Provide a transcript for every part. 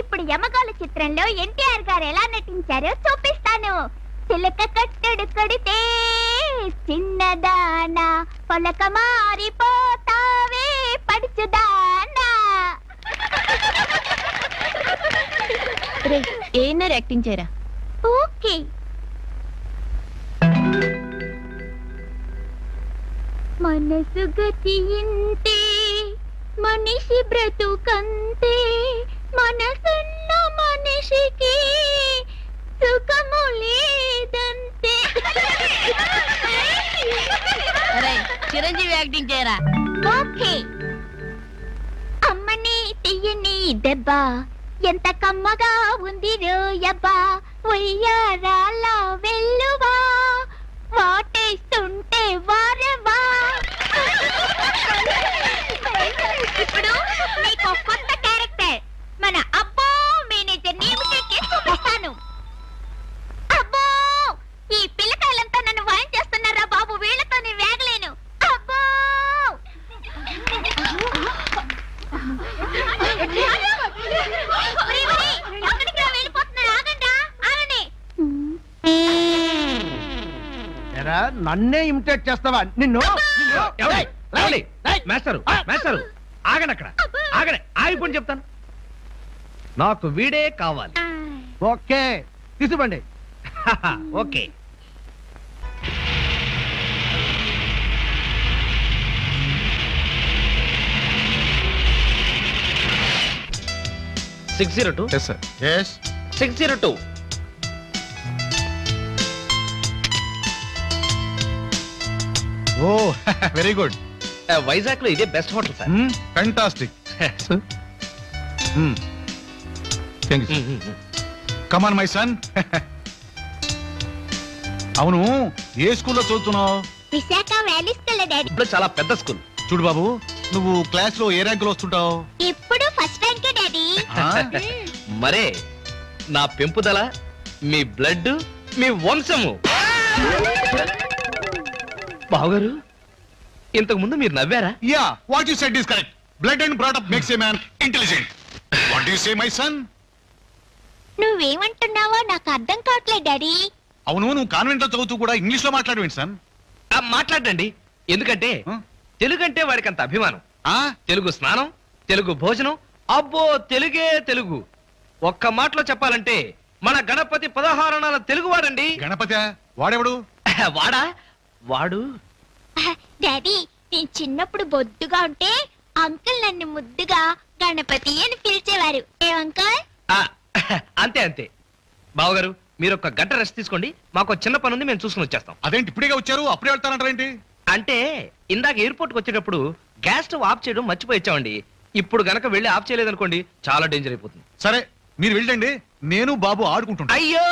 ఇప్పుడు యమగాల చిత్రంలో ఎన్టీఆర్ గారు ఎలా నటించారో చూపిస్తాను. చిలక కట్టెడు కొడితే చిన్నదానా, పొలక మారిపోతావే పడుచుదానా. ఏమన్నా యాక్టింగ్ చేయరా? ఓకే. మనసు గతి ఇంతే, మనిషి బ్రతుకంతే, మనసున్న మనిషికి సుఖము లేదంతే. చిరంజీవి యాక్టింగ్ చేయరా? ఓకే. అమ్మని తీయని దెబ్బ ఎంత కమ్మగా ఉంది రోయబ్బా, ఉయ్యారాల వెల్లువా వాటేస్తుంటే వారవా. ఇప్పుడు నీకు కొత్త క్యారెక్టర్ మన అబ్బో మేనేజర్ నేమికి చూపిస్తాను. అబ్బో ఈ పిల్లకాయలంతా నన్ను వాయిన్ చేస్తున్నారా బాబు, వీళ్ళతో నేను వేగలేను. అబ్బో వెళ్ళిపోతున్నారు, ఆగండి ఆగండి. నన్నే ఇమిటేట్ చేస్తావా? నిన్ను మాస్టరు మాస్టరు ఆగండి, అక్కడ ఆగండి, ఆగిపోయి చెప్తాను. నాకు వీడే కావాలి. ఓకే తీసుకోండి. Okay. Six 602. Yes, sir. Yes. 602. Oh, very good. Vizag లో ఇదే best hotel sir. Fantastic. Sir. Thank you, sir. Come on, my son. అవును, ఏ స్కూల్లో చదువుతున్నావు? Visakha valley school daddy. ఇప్పుడు చాలా పెద్ద స్కూల్. చూడు బాబు, నువ్వు క్లాస్ లో ఏ ర్యాంకులో వస్తుంటావు? ఇప్పుడు ఫస్ట్ ర్యాంక్ డాడీ. మరే నా పెంపుదల, మీ బ్లడ్, మీ వంశము. బావగారు, ఇంతకు ముందు మీరు నవ్వారా? Yeah, what you said is correct. Blood and brought up makes a man intelligent. What do you say, my son? నువ్వేమంటున్నావో నాకు అర్థం కావట్లేదు డాడీ. అవును, నువ్వు కాన్వెంట్ లో చదువుతూ కూడా ఇంగ్లీష్ లో మాట్లాడవేంటి సన్? మాట్లాడండి. ఎందుకంటే తెలుగు అంటే వాడికి అంత అభిమానం. తెలుగు స్నానం, తెలుగు భోజనం, అబ్బో తెలుగే తెలుగు. ఒక్క మాటలో చెప్పాలంటే మన గణపతి 16 తెలుగు వాడండి. గణపతి వాడెవడు? వాడా? వాడు డాడీ, నేను చిన్నప్పుడు బొద్దుగా ఉంటే అంకుల్ నన్ను ముద్దుగా గణపతి అని పిలిచేవారు. ఏ అంకుల్? అంతే అంతే. బావగారు, మీరు ఒక గంట రెస్ట్ తీసుకోండి, మాకు చిన్న పని ఉంది, మేము చూసుకుని వచ్చేస్తాం. అదేంటి ఇప్పుడే వచ్చారు, అప్పుడే వెళ్తానంటారేంటి? అంటే ఇందాక ఎయిర్పోర్ట్ కి వచ్చేటప్పుడు గ్యాస్ స్టవ్ ఆఫ్ చేయడం మర్చిపోయించామండి. ఇప్పుడు గనక వెళ్ళి ఆఫ్ చేయలేదనుకోండి చాలా డేంజర్ అయిపోతుంది. సరే, మీరు వెళ్ళండి, నేను బాబు ఆడుకుంటున్నా. అయ్యో,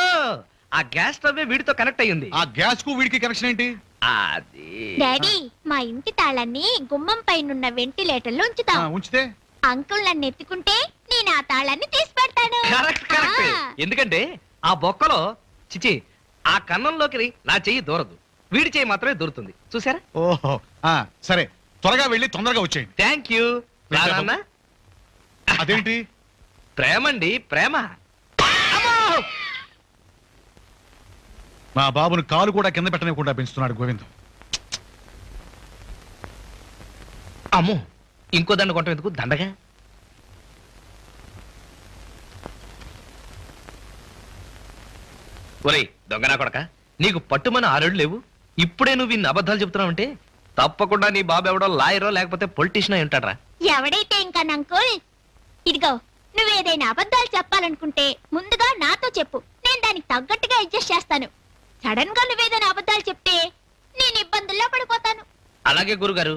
ఆ గ్యాస్ స్టవ్ వీడితో కనెక్ట్ అయ్యింది. ఆ గ్యాస్ కు వీడికి కనెక్షన్ ఏంటి? అది డాడీ, మా ఇంటి తాళాన్ని గుమ్మం పైనున్న వెంటిలేటర్ లో ఉంచుతాం. ఉంచితే అంకుల్ నన్ను ఎత్తుకుంటే నేను ఆ తాళాన్ని తీసి పెడతాను. Correct correct. ఎందుకంటే ఆ బొక్కలో చిచి ఆ కన్నంలోకి నా చెయ్యి దూరదు, వీడి చెయ్యి మాత్రమే దూరుతుంది. చూసారా? ఓహో, సరే, త్వరగా వెళ్ళి తొందరగా వచ్చేయండి. Thank you. అదేంటి? ప్రేమండి, ప్రేమ. మా బాబును కాలు కూడా కింద పెట్టనివ్వకుండా పెంచుతున్నాడు గోవింద్. అమ్మో, ఇంకో దండ కొంటాం ఎందుకు, దండగా. ఒరేయ్ దొంగనా కొడక, నీకు పట్టుమని 6 ఏళ్ళు లేవు, ఇప్పుడే నువ్వు ఇన్ని అబద్ధాలు చెప్తున్నావంటే తప్పకుండా నీ బాబు ఎవడో లాయరో లేకపోతే పొలిటీషియన్ అయి ఉంటాడ్రా. ఎవడైతే ఇంకా అంకుల్, ఇదిగో నువ్వేదైనా అబద్ధాలు చెప్పాలనుకుంటే ముందుగా నాతో చెప్పు, నేను దానికి తగ్గట్టుగా అడ్జస్ట్ చేస్తాను. సడన్ గా నువ్వేదైనా అబద్ధాలు చెప్తే నేను ఇబ్బందుల్లో పడిపోతాను. అలాగే గురుగారు.